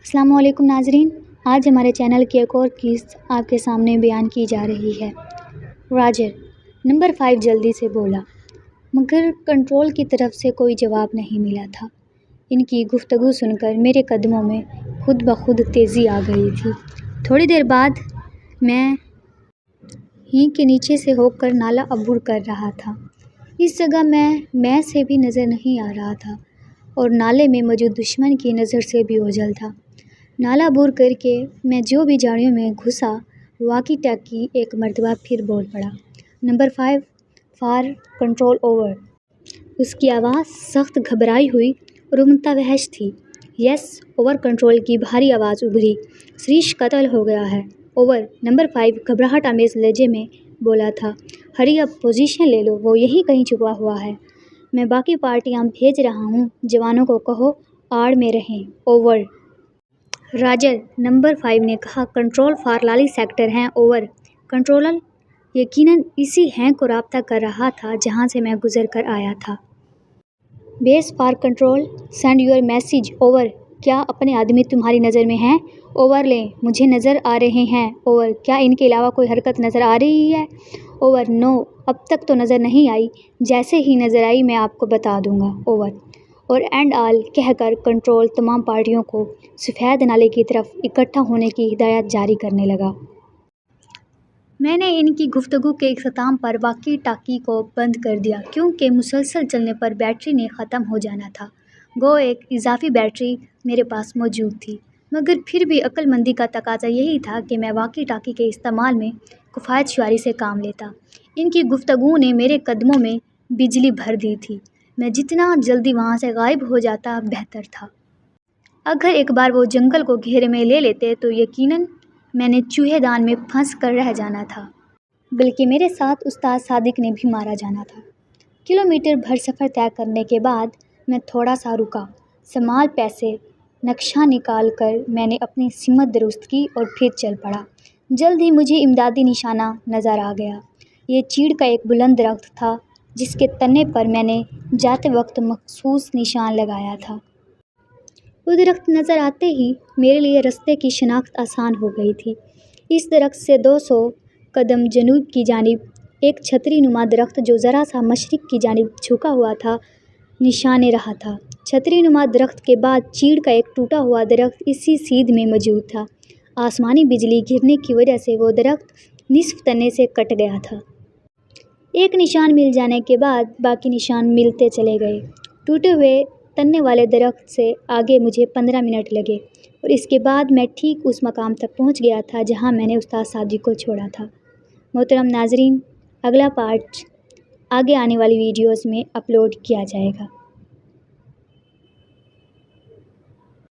السلام علیکم ناظرین، آج ہمارے چینل کی ایک اور قسط آپ کے سامنے بیان کی جا رہی ہے۔ راجر نمبر 5 جلدی سے بولا، مگر کنٹرول کی طرف سے کوئی جواب نہیں ملا تھا۔ ان کی گفتگو سن کر میرے قدموں میں خود بخود تیزی آ گئی تھی۔ تھوڑی دیر بعد میں ہی کے نیچے سے ہو کر نالا عبور کر رہا تھا۔ اس جگہ میں سے بھی نظر نہیں آ رہا تھا اور نالے میں موجود دشمن کی نظر سے بھی اوجھل تھا۔ نالا عبور کر کے میں جو بھی جھاڑیوں میں گھسا، واکی ٹاکی ایک مرتبہ پھر بول پڑا، نمبر 5 فار کنٹرول اوور۔ اس کی آواز سخت گھبرائی ہوئی اور متوحش تھی۔ یس اوور کنٹرول کی بھاری آواز ابھری، سریش قتل ہو گیا ہے، اوور۔ نمبر 5 گھبراہٹ آمیز لہجے میں بولا تھا، ہری اب پوزیشن لے لو، وہ یہیں کہیں چھپا ہوا ہے، میں باقی پارٹیاں بھیج رہا ہوں، جوانوں کو کہو آڑ میں رہیں، اوور۔ راجر نمبر 5 نے کہا، کنٹرول فار لالی سیکٹر ہیں، اوور۔ کنٹرولر یقیناً اسی ہینگ کو رابطہ کر رہا تھا جہاں سے میں گزر کر آیا تھا۔ Base for control send your message, over. کیا اپنے آدمی تمہاری نظر میں ہیں؟ اوور لیں، مجھے نظر آ رہے ہیں، اوور۔ کیا ان کے علاوہ کوئی حرکت نظر آ رہی ہے؟ اوور۔ نو، اب تک تو نظر نہیں آئی، جیسے ہی نظر آئی میں آپ کو بتا دوں گا، اوور۔ اور اینڈ آل کہہ کر کنٹرول تمام پارٹیوں کو سفید نالے کی طرف اکٹھا ہونے کی ہدایت جاری کرنے لگا۔ میں نے ان کی گفتگو کے اختتام پر واکی ٹاکی کو بند کر دیا کیونکہ مسلسل چلنے پر بیٹری نے ختم ہو جانا تھا۔ گو ایک اضافی بیٹری میرے پاس موجود تھی، مگر پھر بھی عقل مندی کا تقاضا یہی تھا کہ میں واکی ٹاکی کے استعمال میں کفایت شعاری سے کام لیتا۔ ان کی گفتگو نے میرے قدموں میں بجلی بھر دی تھی، میں جتنا جلدی وہاں سے غائب ہو جاتا بہتر تھا۔ اگر ایک بار وہ جنگل کو گھیرے میں لے لیتے تو یقیناً میں نے چوہے دان میں پھنس کر رہ جانا تھا، بلکہ میرے ساتھ استاد صادق نے بھی مارا جانا تھا۔ کلومیٹر بھر سفر طے کرنے کے بعد میں تھوڑا سا رکا، سمال پیسے نقشہ نکال کر میں نے اپنی سمت درست کی اور پھر چل پڑا۔ جلد ہی مجھے امدادی نشانہ نظر آ گیا۔ یہ چیڑ کا ایک بلند درخت تھا جس کے تنے پر میں نے جاتے وقت مخصوص نشان لگایا تھا۔ وہ درخت نظر آتے ہی میرے لیے رستے کی شناخت آسان ہو گئی تھی۔ اس درخت سے 200 قدم جنوب کی جانب ایک چھتری نما درخت جو ذرا سا مشرق کی جانب جھکا ہوا تھا نشان رہا تھا۔ چھتری نما درخت کے بعد چیڑ کا ایک ٹوٹا ہوا درخت اسی سیدھ میں موجود تھا۔ آسمانی بجلی گرنے کی وجہ سے وہ درخت نصف تنے سے کٹ گیا تھا۔ ایک نشان مل جانے کے بعد باقی نشان ملتے چلے گئے۔ ٹوٹے ہوئے تنے والے درخت سے آگے مجھے 15 منٹ لگے اور اس کے بعد میں ٹھیک اس مقام تک پہنچ گیا تھا جہاں میں نے استاد صادق کو چھوڑا تھا۔ محترم ناظرین، اگلا پارٹ آگے آنے والی ویڈیوز میں اپلوڈ کیا جائے گا۔